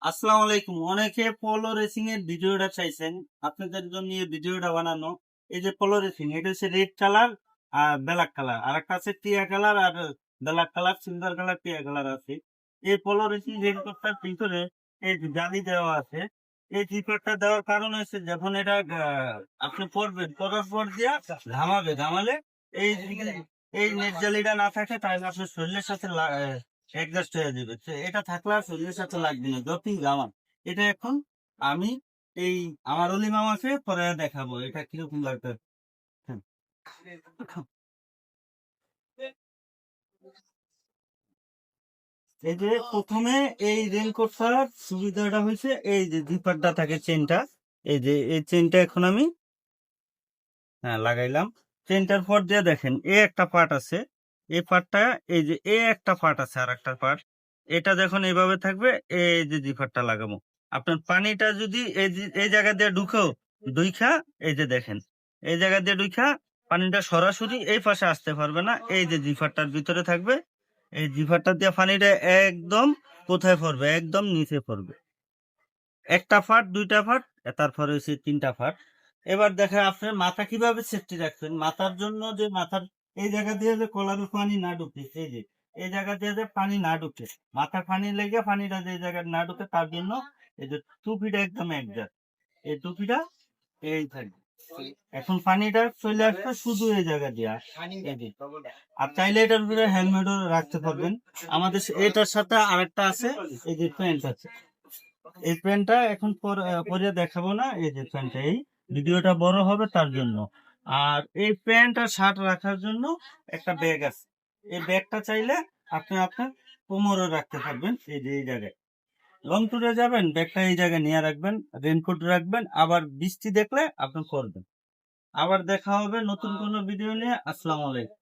আসসালামু আলাইকুম। অনেকে পোলো রেসিং এর ভিডিওটা চাইছেন, আপনাদের জন্য এই ভিডিওটা বানানো। এই যে পোলো রেসিং, এটা হচ্ছে রেড কালার আর ব্ল্যাক কালার, আর একটা আছে টিয়া কালার আর ব্ল্যাক কালার, সিলভার কালার, টিয়া কালার আছে। এই পোলো রেসিং রেড কোটটার ভিতরে এই যে জালি দেওয়া আছে। এই জিপারটা দেওয়ার কারণ হচ্ছে যখন এটা আপনি পরবেন, পরার পর দিয়া ঘামালে এই এই নেট জালিটা না থাকে তাহলে আপনার শরীরের সাথে অ্যাডজাস্ট হয়ে যাবে। তো এটা থাকলে আর শরীরের সাথে লাগবে না, যতই গামান। এটা এখন আমি এই আমার অলি মামাকে পরে দেখাবো এটা কিরকম লাগবে। হ্যাঁ। এই যে প্রথমে এই রেনকোটটার সুবিধাটা হয়েছে এই যে জিপারটা থাকে চেনটা, এই যে এই চেনটা এখন আমি হ্যাঁ লাগাইলাম। চেনটার পর দিয়ে দেখেন এ একটা পার্ট আছে, এই পার্টটা, এই যে এ একটা পার্ট আছে আর একটা পার্ট, এটা যখন এইভাবে থাকবে এই যে জিপারটা লাগাবো। আপনার পানিটা যদি এই জায়গা দিয়ে দুইখা, এই যে দেখেন এই জায়গা দিয়ে দুইখা পানিটা সরাসরি এই পাশে আসতে পারবে না, এই যে জিপারটার ভিতরে থাকবে। এই জিপারটা দিয়ে পানিটা একদম কোথায় পড়বে, একদম নিচে পড়বে। একটা ফাট, দুইটা ফাট, তারপরে হচ্ছে তিনটা ফাট। এবার দেখেন আপনার মাথা কিভাবে সেফটি রাখবেন। মাথার জন্য যে মাথার এই জায়গা দিয়ে যে কলার পানি না ঢুকে, এই যে এই জায়গা দিয়ে যে পানি না ঢুকে, মাথার পানি লেগে পানিটা যে জায়গায় না ঢুকে, তার জন্য এই যে টুপিটা একদম একজাট, এই টুপিটা এই থাকবে। এখন পানিটা চলে আসবে শুধু এই জায়গা দিয়ে, এই যে। আর চাইলে এটার উপরে হেলমেটও রাখতে পারবেন। আমাদের এটার সাথে আরেকটা আছে, এই যে প্যান্ট আছে। এই পেনটা এখন পরে দেখাবো না, এই যে পেনটা, এই ভিডিওটা বড় হবে তার জন্য। আর এই প্যান্ট আর শার্ট রাখার জন্য একটা ব্যাগ আছে। এই ব্যাগটা চাইলে আপনি আপনার কোমরে রাখতে পারবেন, এই যে এই জায়গায়। লং ট্যুরে যাবেন, ব্যাগটা এই জায়গায় নিয়ে রাখবেন, রেনকোট রাখবেন, আবার বৃষ্টি দেখলে আপনি করবেন। আবার দেখা হবে নতুন কোনো ভিডিও নিয়ে। আসসালামু আলাইকুম।